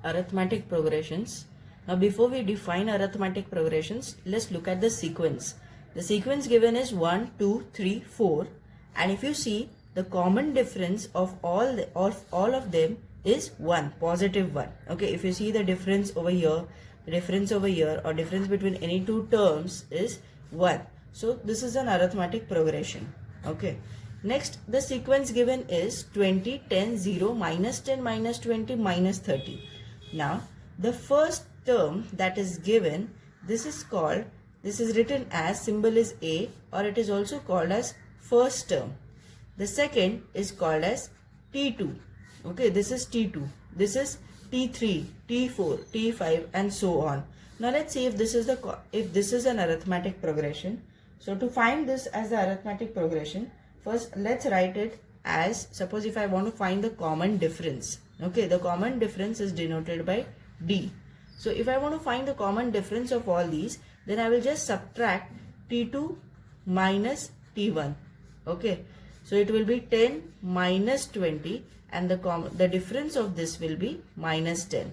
arithmetic progressions. Now before we define arithmetic progressions, let's look at the sequence. The sequence given is 1, 2, 3, 4, and if you see, the common difference of all of them is 1, positive 1. Okay, if you see the difference over here, or difference between any two terms is 1. So this is an arithmetic progression. Okay. Next, the sequence given is 20, 10, 0, minus 10, minus 20, minus 30. Now, the first term that is given, this is written as symbol is A, or it is also called as first term. The second is called as T2. Okay, this is T2. This is T3, T4, T5, and so on. Now let's see if this is an arithmetic progression. So to find this as the arithmetic progression, first let's write it as, suppose if I want to find the common difference. Okay, the common difference is denoted by D. So if I want to find the common difference of all these, then I will just subtract T2 minus T1. Okay, so it will be 10 minus 20, and the difference of this will be minus 10.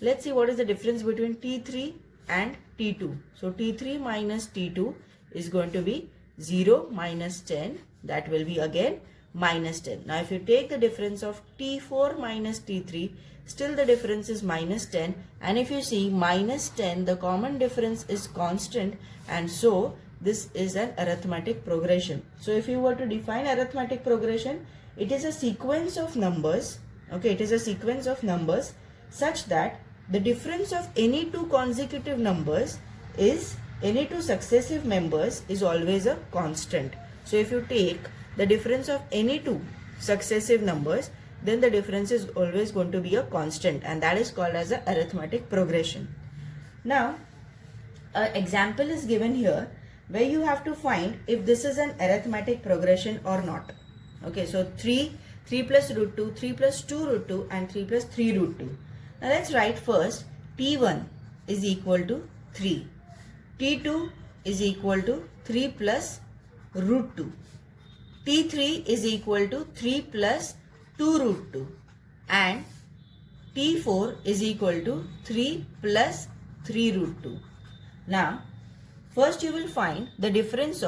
Let's see what is the difference between T3 and T2. So T3 minus T2 is going to be 0 minus 10. That will be again minus 10. Now if you take the difference of T4 minus T3, still the difference is minus 10. And if you see minus 10, the common difference is constant, and so this is an arithmetic progression. So if you were to define arithmetic progression, it is a sequence of numbers. Okay, it is a sequence of numbers such that the difference of any two consecutive numbers is, any two successive members is always a constant. So if you take the difference of any two successive numbers, then the difference is always going to be a constant, and that is called as an arithmetic progression. Now, an example is given here where you have to find if this is an arithmetic progression or not. Okay, so 3 plus root 2, 3 plus 2 root 2, and 3 plus 3 root 2. Now let's write first T1 is equal to 3. T2 is equal to 3 plus root 2. T3 is equal to 3 plus 2 root 2. And T4 is equal to 3 plus 3 root 2. Now, first you will find the difference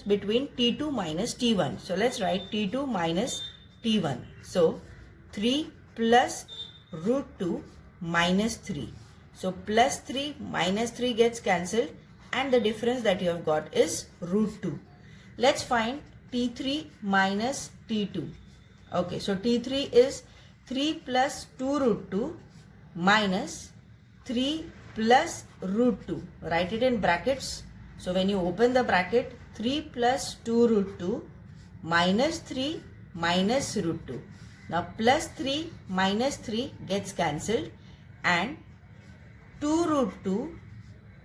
between T2 minus T1. So let's write T2 minus T1. So 3 plus root 2 minus 3. So plus 3 minus 3 gets cancelled, and the difference that you have got is root 2. Let's find T3 minus T2. Okay, so T3 is 3 plus 2 root 2 minus 3 plus root 2. Write it in brackets. So when you open the bracket, 3 plus 2 root 2 minus 3 minus root 2. Now plus 3 minus 3 gets cancelled, and 2 root 2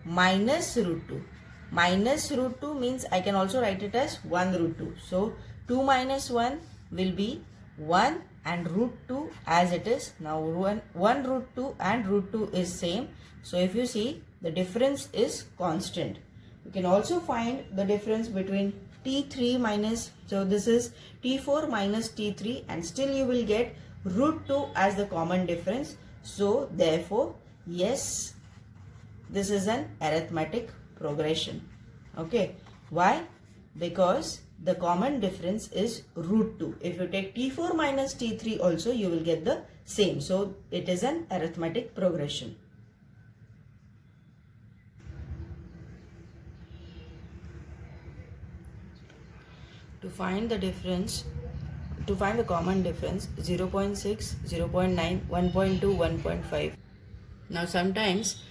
minus root 2. Minus root 2 means I can also write it as 1 root 2. So 2 minus 1 will be 1, and root 2 as it is. Now 1 root 2 and root 2 is same. So if you see, the difference is constant. You can also find the difference between T3 minus, so this is T4 minus T3, and still you will get root 2 as the common difference. So therefore, yes, this is an arithmetic progression. Okay, why? Because the common difference is root 2. If you take T4 minus T3 also, you will get the same. So it is an arithmetic progression. To find the difference, to find the common difference, 0.6, 0.9, 1.2, 1.5. Now sometimes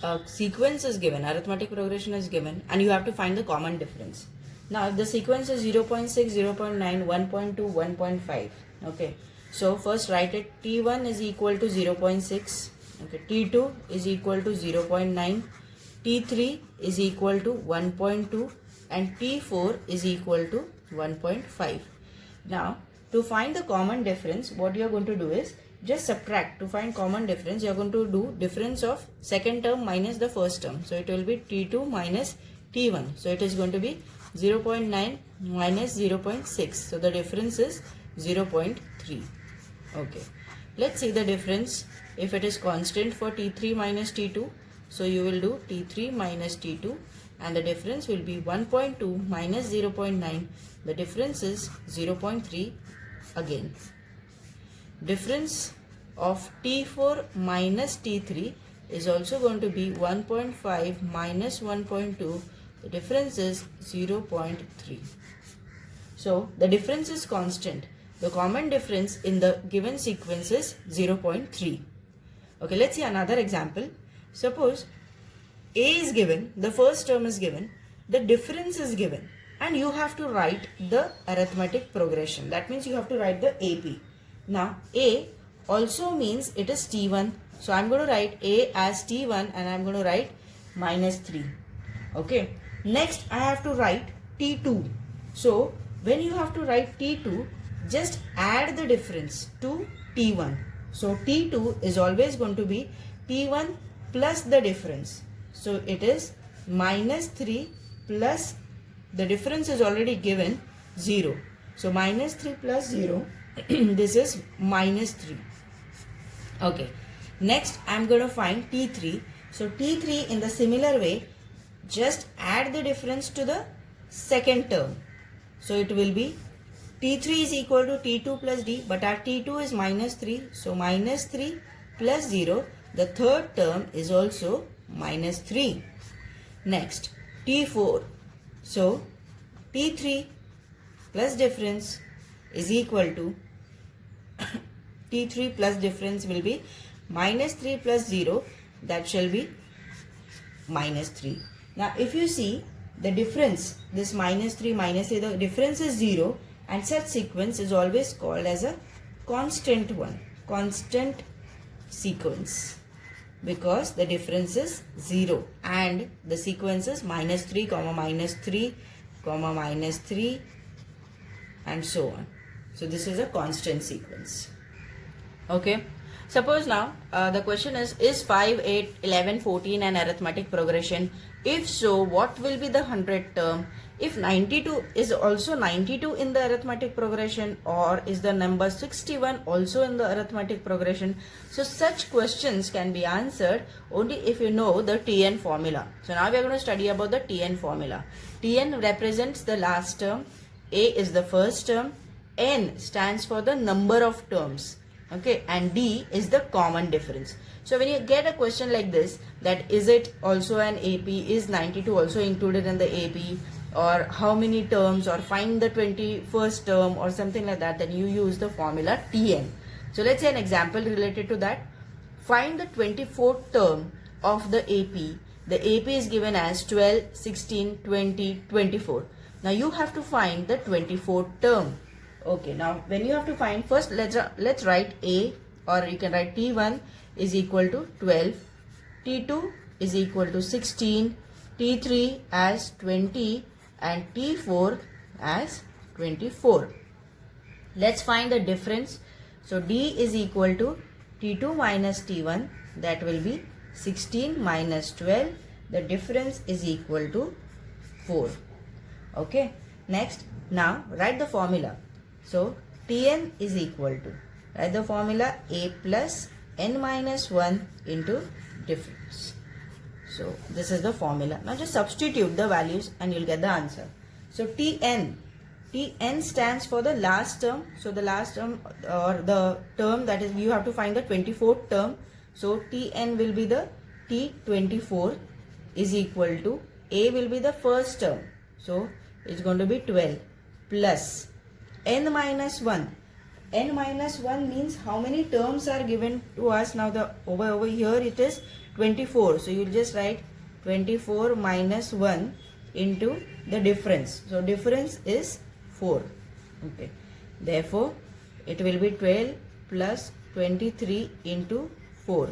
a sequence is given, arithmetic progression is given, and you have to find the common difference. Now if the sequence is 0.6, 0.9, 1.2, 1.5. Okay, so first write it. T1 is equal to 0.6. Okay, T2 is equal to 0.9. T3 is equal to 1.2. And T4 is equal to 1.5. Now, to find the common difference, what you are going to do is just subtract. To find common difference, you are going to do difference of second term minus the first term. So it will be T2 minus T1. So it is going to be 0.9 minus 0.6. So the difference is 0.3. Okay. Let's see the difference. If it is constant for T3 minus T2, so you will do T3 minus T2 and the difference will be 1.2 minus 0.9. The difference is 0.3 again. Difference of T4 minus T3 is also going to be 1.5 minus 1.2. The difference is 0.3. So the difference is constant. The common difference in the given sequence is 0.3. Okay, let's see another example. Suppose A is given, the first term is given, the difference is given, and you have to write the arithmetic progression. That means you have to write the AP. Now A also means it is T1. So I'm going to write A as T1 and I'm going to write minus 3. Okay. Next I have to write T2. So when you have to write T2, just add the difference to T1. So T2 is always going to be T1 plus the difference. So it is minus 3 plus the difference is already given 0. So minus 3 plus 0, this is minus 3. Okay. Next I am going to find T3. So T3 in the similar way, just add the difference to the second term. So it will be T3 is equal to T2 plus D, but our T2 is minus 3. So minus 3 plus 0. The third term is also minus 3. Next T4. So T3 plus difference is equal to T3 plus difference will be minus 3 plus 0. That shall be minus 3. Now if you see the difference, this minus 3, the difference is 0, and such sequence is always called as a constant one, constant sequence, because the difference is 0 and the sequence is minus 3, minus 3, minus 3 and so on. So this is a constant sequence. Okay. Suppose now the question is 5, 8, 11, 14 an arithmetic progression? If so, what will be the 100th term? If 92 is also 92 in the arithmetic progression, or is the number 61 also in the arithmetic progression? So such questions can be answered only if you know the TN formula. So now we are going to study about the TN formula. TN represents the last term, A is the first term, N stands for the number of terms. Okay, and D is the common difference. So when you get a question like this, that is it also an AP, is 92 also included in the AP, or how many terms, or find the 21st term or something like that, then you use the formula TN. So let's say an example related to that. Find the 24th term of the AP. The AP is given as 12, 16, 20, 24. Now you have to find the 24th term. Okay, now when you have to find, first let's write A, or you can write T1 is equal to 12, T2 is equal to 16, T3 as 20 and T4 as 24. Let's find the difference. So D is equal to T2 minus T1, that will be 16 minus 12. The difference is equal to 4. Okay, next now write the formula. So Tn is equal to, write the formula, A plus n minus 1 into difference. So this is the formula. Now just substitute the values and you'll get the answer. So Tn stands for the last term. So the last term, or the term that is, you have to find the 24th term. So Tn will be the T24 is equal to, A will be the first term. So it's going to be 12 plus n minus 1. N minus 1 means how many terms are given to us. Now the over here it is 24. So you will just write 24 minus 1 into the difference. So difference is 4. Okay. Therefore it will be 12 plus 23 into 4.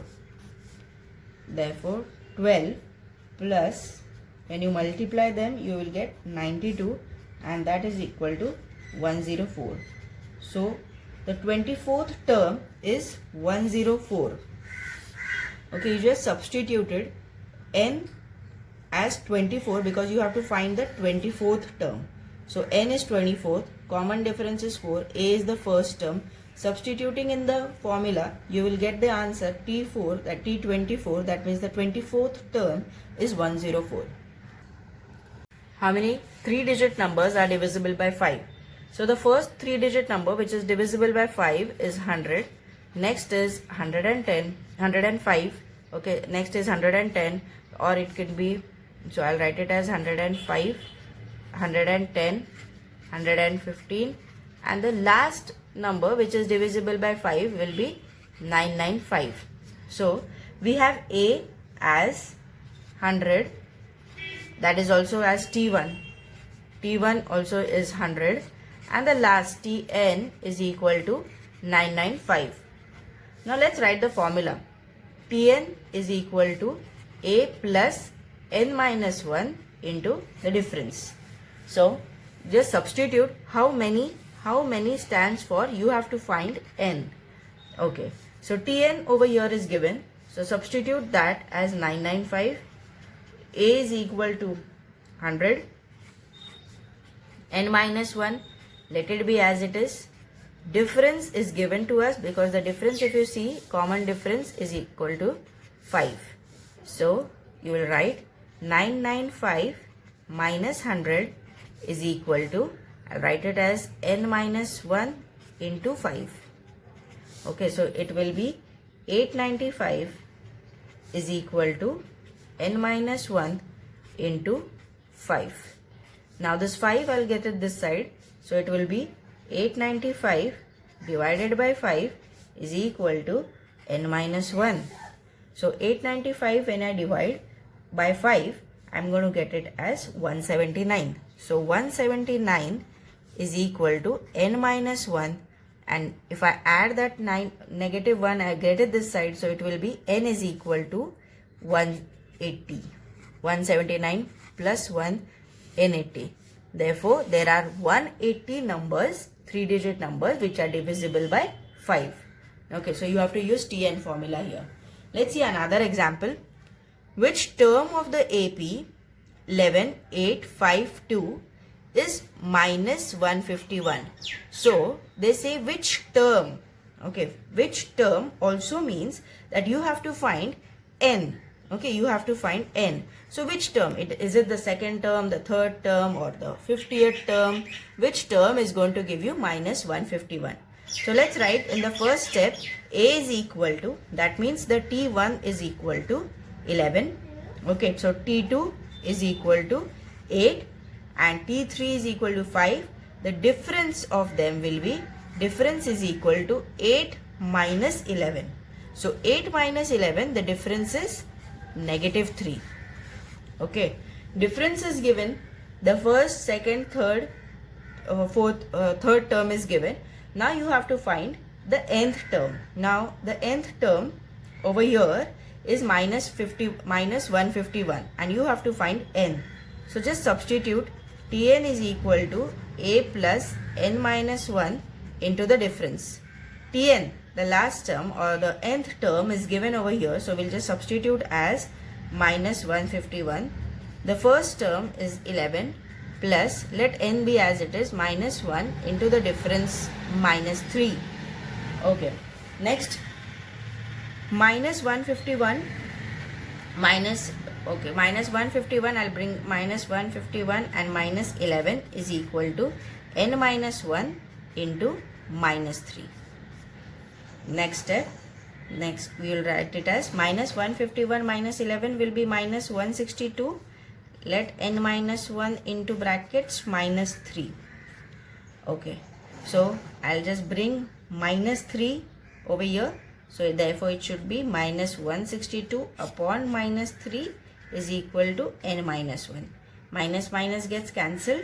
Therefore 12 plus, when you multiply them you will get 92, and that is equal to 104. So the 24th term is 104. Okay, you just substituted n as 24 because you have to find the 24th term. So n is 24th, common difference is 4, A is the first term. Substituting in the formula, you will get the answer T4, that T24, that means the 24th term is 104. How many 3-digit numbers are divisible by 5? So the first 3-digit number which is divisible by 5 is 100. Next is 110, 105. Okay, next is 110, or it could be, so I'll write it as 105, 110, 115, and the last number which is divisible by 5 will be 995. So we have A as 100, that is also as T1. T1 also is 100, and the last Tn is equal to 995. Now let's write the formula. Tn is equal to A plus n minus 1 into the difference. So just substitute how many stands for, you have to find n. Okay, so Tn over here is given, so substitute that as 995. A is equal to 100, n minus 1, let it be as it is. Difference is given to us because the difference, if you see, common difference is equal to 5. So you will write 995 minus 100 is equal to, I'll write it as n minus 1 into 5. Okay, so it will be 895 is equal to n minus 1 into 5. Now this 5 I'll get it this side, so it will be 895 divided by 5 is equal to n minus 1. So 895 when I divide by 5, I'm going to get it as 179. So 179 is equal to n minus 1, and if I add that negative 1, I get it this side, so it will be n is equal to 180. 179 plus 1, n80. Therefore, there are 180 numbers, 3-digit numbers, which are divisible by 5. Okay, so you have to use Tn formula here. Let's see another example. Which term of the AP 11852 is minus 151? So they say which term. Okay, which term also means that you have to find n. Okay, you have to find n. So which term? Is it the second term, the third term, or the 50th term? Which term is going to give you minus 151? So let's write in the first step, A is equal to, that means the T1 is equal to 11. Okay, so T2 is equal to 8 and T3 is equal to 5. The difference of them will be, difference is equal to 8 minus 11. So 8 minus 11, the difference is negative 3. Okay, difference is given, the first, second, third, fourth, third term is given. Now you have to find the nth term. Now the nth term over here is minus 151, and you have to find n. So just substitute Tn is equal to A plus n minus 1 into the difference. Tn, the last term or the nth term, is given over here, so we'll just substitute as minus 151. The first term is 11 plus, let n be as it is, minus 1 into the difference minus 3. Okay, next minus 151 minus, okay, minus 151, I'll bring minus 151 and minus 11 is equal to n minus 1 into minus 3. Next step, next we will write it as minus 151 minus 11 will be minus 162. Let n minus 1 into brackets minus 3. Okay, so I'll just bring minus 3 over here. So therefore it should be minus 162 upon minus 3 is equal to n minus 1. Minus minus gets cancelled.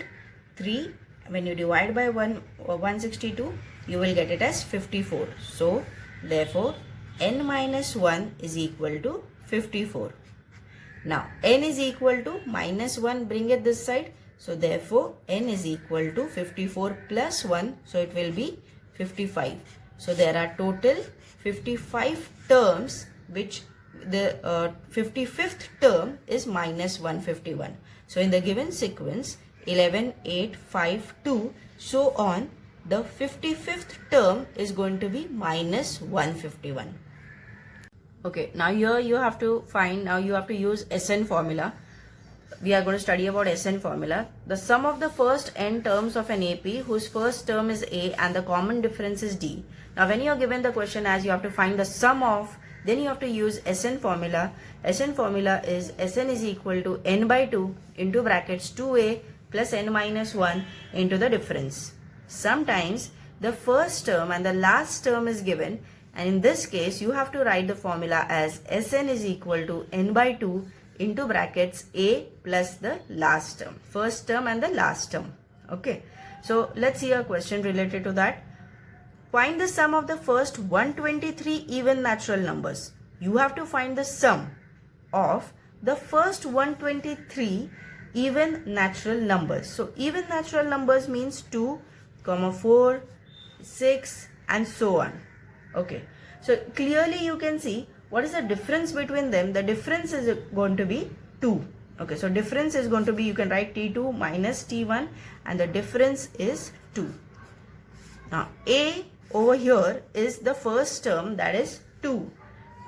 3, when you divide by 162, you will get it as 54. So therefore n minus 1 is equal to 54. Now n is equal to minus 1, bring it this side. So therefore n is equal to 54 plus 1. So it will be 55. So there are total 55 terms, which the 55th term is minus 151. So in the given sequence 11, 8, 5, 2, so on, the 55th term is going to be minus 151. Okay, now here you have to find, now you have to use SN formula. We are going to study about SN formula. The sum of the first n terms of an AP whose first term is A and the common difference is D. Now when you are given the question as you have to find the sum of, then you have to use SN formula. SN formula is SN is equal to n by 2 into brackets 2A plus n minus 1 into the difference. Sometimes the first term and the last term is given, and in this case you have to write the formula as Sn is equal to n by 2 into brackets A plus the last term, first term and the last term. Okay, so let's see a question related to that. Find the sum of the first 123 even natural numbers. You have to find the sum of the first 123 even natural numbers. So even natural numbers means 2, 4, 6 and so on. Okay, so clearly you can see what is the difference between them. The difference is going to be 2. Okay, so difference is going to be, you can write T2 minus T1 and the difference is 2. Now A over here is the first term, that is 2.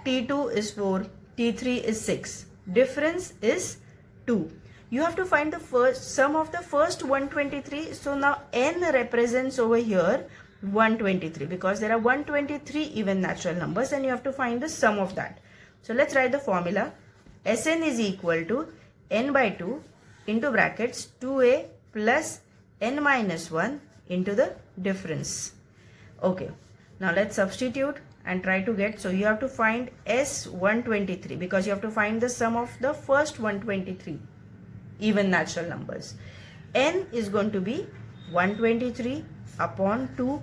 T2 is 4, T3 is 6. Difference is 2. You have to find the first sum of the first 123. So now n represents over here 123 because there are 123 even natural numbers and you have to find the sum of that. So let's write the formula. Sn is equal to n by 2 into brackets 2a plus n minus 1 into the difference. Okay, now let's substitute and try to get, so you have to find S123 because you have to find the sum of the first 123 even natural numbers. N is going to be 123 upon 2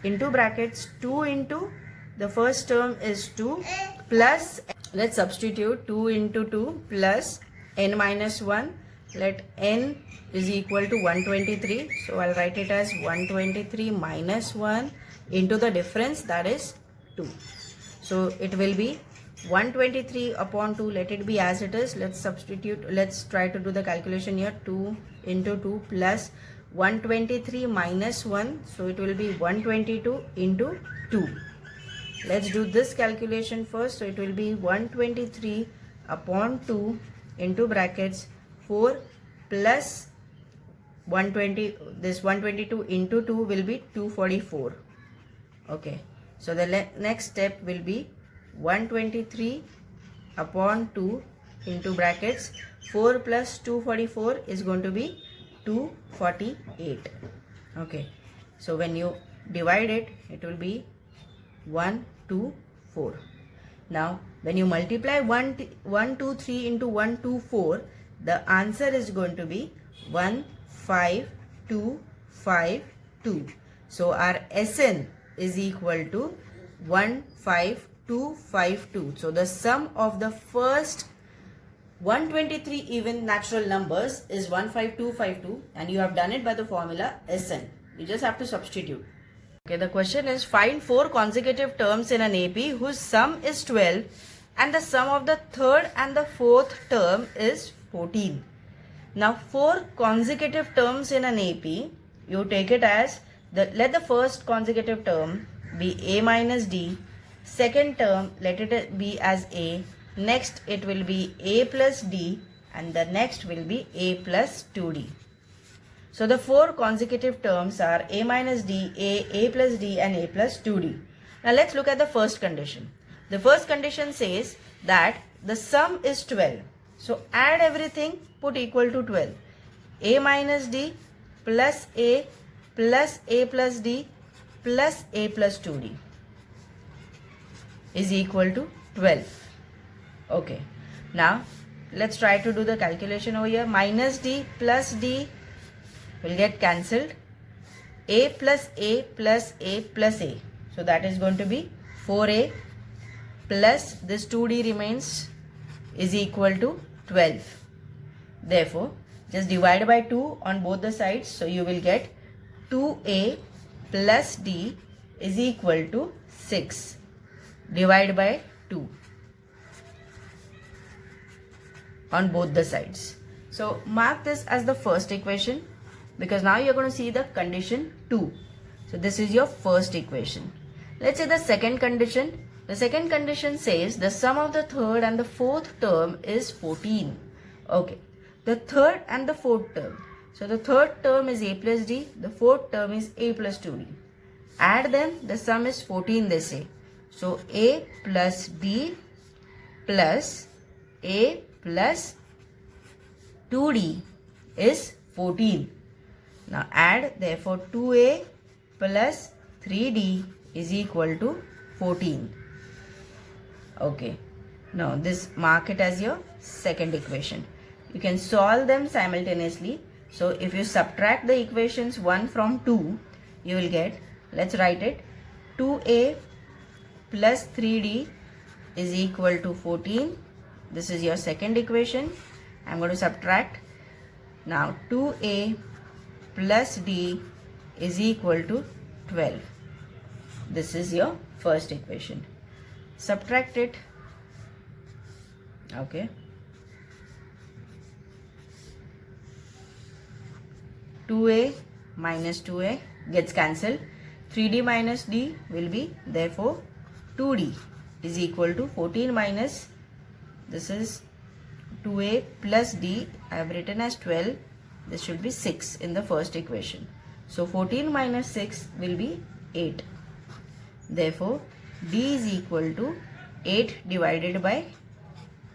into brackets 2 into the first term is 2 plus, let's substitute 2 into 2 plus n minus 1. Let n is equal to 123. So I'll write it as 123 minus 1 into the difference, that is 2. So it will be 123 upon 2, let it be as it is. Let's substitute, let's try to do the calculation here. 2 into 2 plus 123 minus 1, so it will be 122 into 2. Let's do this calculation first. So it will be 123 upon 2 into brackets 4 plus 120, this 122 into 2 will be 244. Okay, so the next step will be 123 upon 2 into brackets 4 plus 244 is going to be 248. Okay, so when you divide it, it will be 124. Now when you multiply 123 into 124, the answer is going to be 15252. So our Sn is equal to 15252. So the sum of the first 123 even natural numbers is 15252 and you have done it by the formula Sn. You just have to substitute. Okay, the question is find 4 consecutive terms in an AP whose sum is 12 and the sum of the third and the fourth term is 14. Now 4 consecutive terms in an AP, you take it as, let the first consecutive term be A minus D, second term let it be as A, next it will be A plus D and the next will be A plus 2D. So the 4 consecutive terms are A minus D, A plus D and A plus 2D. Now let's look at the first condition. The first condition says that the sum is 12. So add everything, put equal to 12. A minus D plus A plus D plus A plus 2D is equal to 12. Okay, now let's try to do the calculation over here. Minus D plus D will get cancelled. A plus A plus A plus A. So that is going to be 4A plus this 2D remains is equal to 12. Therefore, just divide by 2 on both the sides. So you will get 2A plus D is equal to 6. Divide by 2 on both the sides. So mark this as the first equation because now you're going to see the condition 2. So this is your first equation. Let's say the second condition. The second condition says the sum of the third and the fourth term is 14. Okay. The third and the fourth term. So the third term is a plus d. The fourth term is a plus 2d. Add them. The sum is 14 they say. So a plus b plus a plus 2d is 14. Now add, therefore 2a plus 3d is equal to 14. Okay. Now this mark it as your second equation. You can solve them simultaneously. So if you subtract the equations 1 from 2, you will get, let's write it, 2a plus 3d is equal to 14. This is your second equation. I'm going to subtract. Now 2a plus d is equal to 12. This is your first equation. Subtract it. Okay. 2a minus 2a gets cancelled. 3d minus d will be, therefore 2d is equal to 14 minus, this is 2a plus d, I have written as 12. This should be 6 in the first equation. So 14 minus 6 will be 8. Therefore d is equal to 8 divided by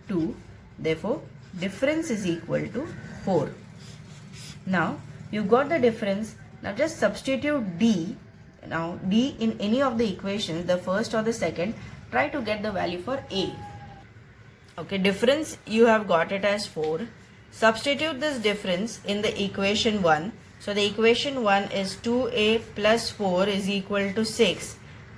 2. Therefore difference is equal to 4. Now you got the difference. Now just substitute d. Now d in any of the equations, the first or the second, try to get the value for a. Okay, difference you have got it as 4. Substitute this difference in the equation 1. So the equation 1 is 2a plus 4 is equal to 6.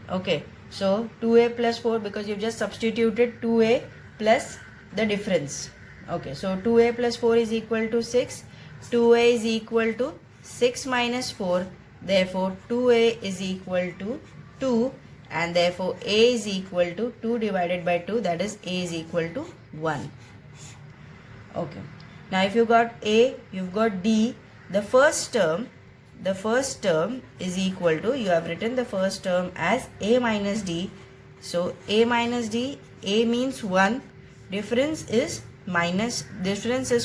Okay, so 2a plus 4, because you've just substituted 2a plus the difference. Okay, so 2a plus 4 is equal to 6. 2a is equal to 6 minus 4. Therefore 2a is equal to 2, and therefore a is equal to 2 divided by 2, that is a is equal to 1. Okay. Now if you got a, you've got d. The first term is equal to, you have written the first term as a minus d. So a minus d, a means 1, difference is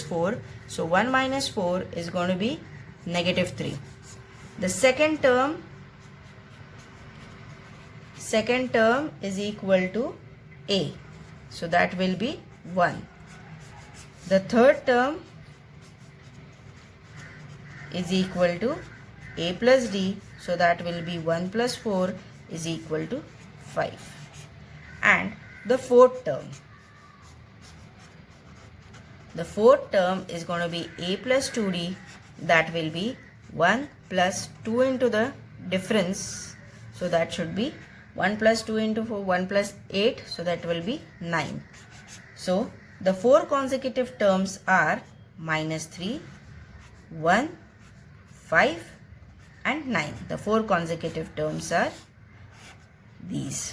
4. So 1 minus 4 is going to be negative 3. The second term is equal to a. So that will be 1. The third term is equal to a plus d. So that will be 1 plus 4 is equal to 5. And the fourth term. The fourth term is going to be a plus 2d. That will be 1 plus 2 into the difference. So that should be 1 plus 2 into 4, 1 plus 8. So that will be 9. So the 4 consecutive terms are minus 3, 1, 5 and 9. The 4 consecutive terms are these.